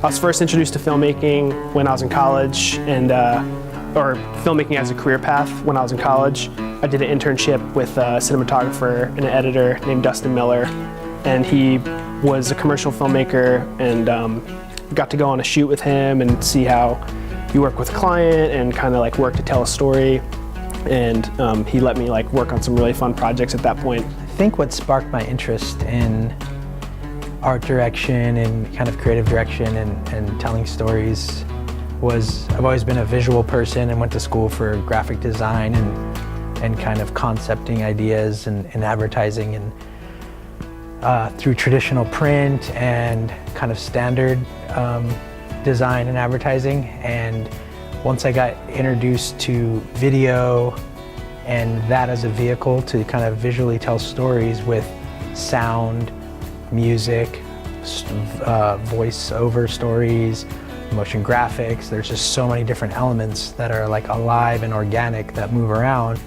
was first introduced to filmmaking when I was in college, and or filmmaking as a career path when I was in college. I did an internship with a cinematographer and an editor named Dustin Miller, and he was a commercial filmmaker, and got to go on a shoot with him and see how you work with a client and kind of like work to tell a story. And he let me like work on some really fun projects at that point. I think what sparked my interest in art direction and kind of creative direction and telling stories was I've always been a visual person and went to school for graphic design and kind of concepting ideas and advertising and through traditional print and kind of standard design and advertising. And once I got introduced to video and that as a vehicle to kind of visually tell stories with sound, music, voice-over stories, motion graphics, there's just so many different elements that are like alive and organic that move around.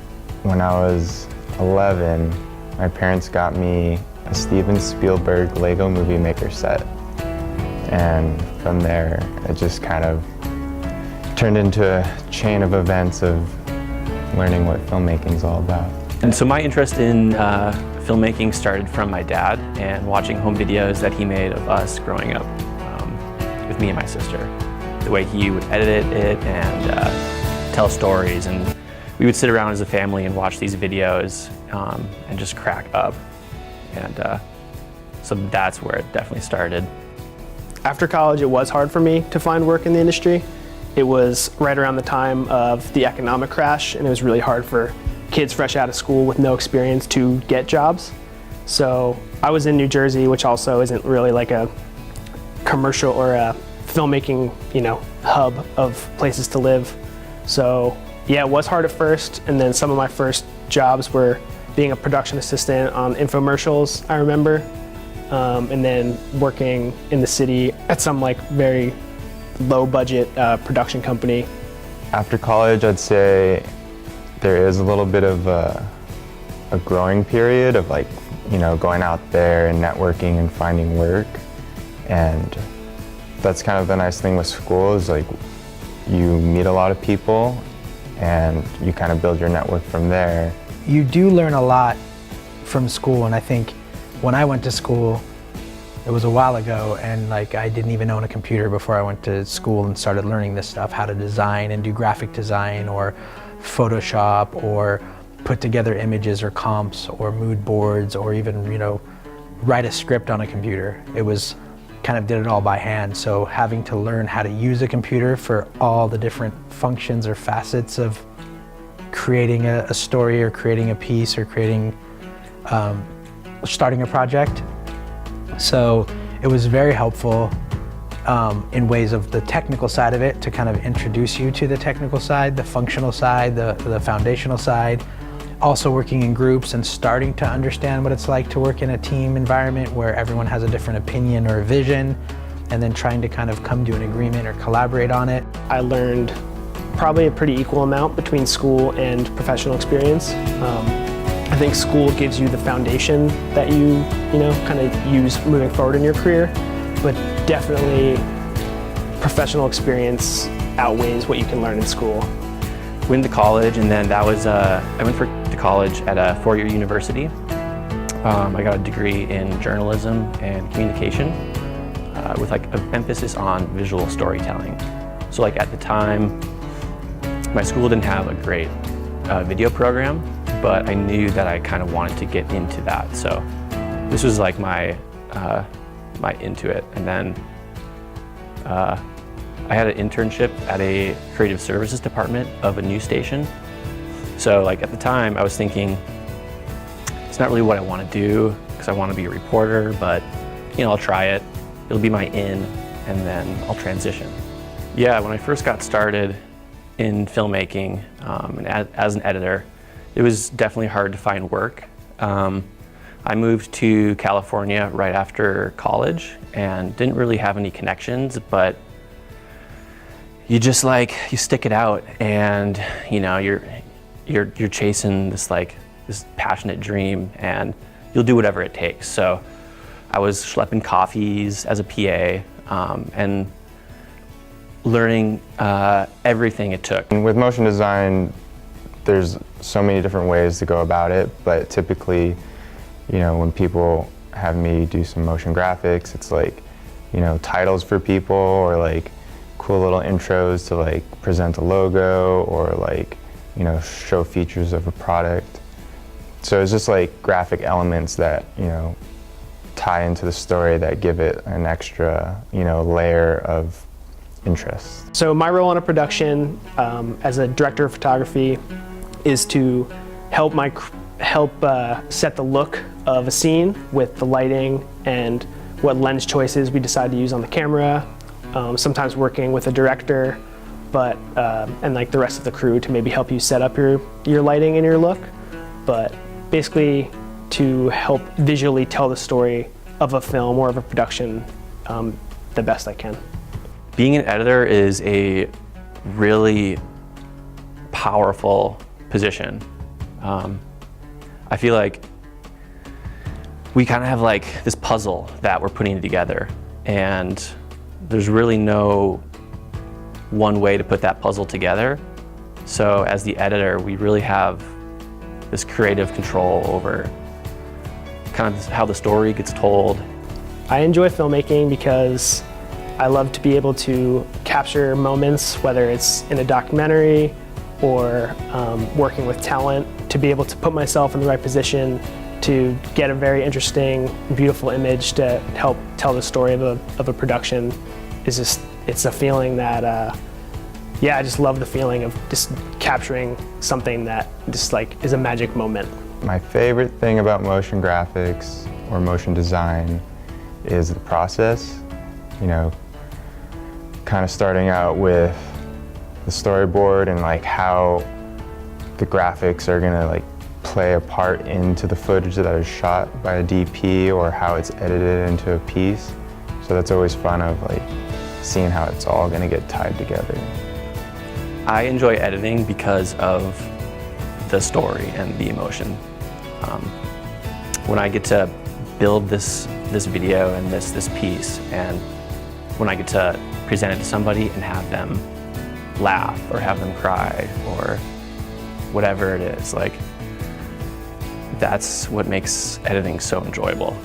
When I was 11, my parents got me a Steven Spielberg Lego Movie Maker set. And from there, it just kind of turned into a chain of events of learning what filmmaking is all about. And so my interest in filmmaking started from my dad and watching home videos that he made of us growing up with me and my sister. The way he would edit it and tell stories, and we would sit around as a family and watch these videos and just crack up. And so that's where it definitely started. After college, it was hard for me to find work in the industry. It was right around the time of the economic crash, and it was really hard for kids fresh out of school with no experience to get jobs. So I was in New Jersey, which also isn't really like a commercial or a filmmaking, hub of places to live. So yeah, it was hard at first, and then some of my first jobs were being a production assistant on infomercials, I remember. And then working in the city at some like very low budget production company. After college, I'd say there is a little bit of a growing period of like, going out there and networking and finding work. And that's kind of the nice thing with school is like you meet a lot of people and you kind of build your network from there. You do learn a lot from school, and I think when I went to school, it was a while ago, and like I didn't even own a computer before I went to school and started learning this stuff, how to design and do graphic design or Photoshop or put together images or comps or mood boards or even, write a script on a computer. It was kind of did it all by hand. So having to learn how to use a computer for all the different functions or facets of creating a story or creating a piece or creating, starting a project. So it was very helpful in ways of the technical side of it to kind of introduce you to the technical side, the functional side, the foundational side. Also working in groups and starting to understand what it's like to work in a team environment where everyone has a different opinion or a vision, and then trying to kind of come to an agreement or collaborate on it. I learned probably a pretty equal amount between school and professional experience. I think school gives you the foundation that you kind of use moving forward in your career, but definitely professional experience outweighs what you can learn in school. Went to college, and then that was I went to college at a four-year university. I got a degree in journalism and communication with like an emphasis on visual storytelling. So like at the time, my school didn't have a great video program, but I knew that I kind of wanted to get into that. So this was like my into it. And then I had an internship at a creative services department of a news station. So like at the time I was thinking, it's not really what I want to do because I want to be a reporter, but I'll try it. It'll be my in, and then I'll transition. Yeah, when I first got started in filmmaking and as an editor, it was definitely hard to find work. I moved to California right after college and didn't really have any connections, but you just you stick it out, and you're chasing this passionate dream, and you'll do whatever it takes. So I was schlepping coffees as a PA, and learning everything it took. And with motion design, there's so many different ways to go about it, but typically, when people have me do some motion graphics, it's like, titles for people, or like cool little intros to like present a logo, or like, show features of a product. So it's just like graphic elements that, tie into the story that give it an extra, layer of interest. So my role in a production as a director of photography is to help set the look of a scene with the lighting and what lens choices we decide to use on the camera. Sometimes working with a director, and like the rest of the crew to maybe help you set up your lighting and your look. But basically to help visually tell the story of a film or of a production the best I can. Being an editor is a really powerful position. I feel like we kind of have like this puzzle that we're putting together, and there's really no one way to put that puzzle together. So as the editor, we really have this creative control over kind of how the story gets told. I enjoy filmmaking because I love to be able to capture moments, whether it's in a documentary or working with talent, to be able to put myself in the right position to get a very interesting, beautiful image to help tell the story of a production. It's a feeling that, I just love the feeling of just capturing something that just like is a magic moment. My favorite thing about motion graphics or motion design is the process. Kind of starting out with the storyboard and like how the graphics are gonna like play a part into the footage that is shot by a DP, or how it's edited into a piece. So that's always fun, of like seeing how it's all gonna get tied together. I enjoy editing because of the story and the emotion. When I get to build this video and this piece, and when I get to present it to somebody and have them laugh or have them cry or whatever it is, like, that's what makes editing so enjoyable.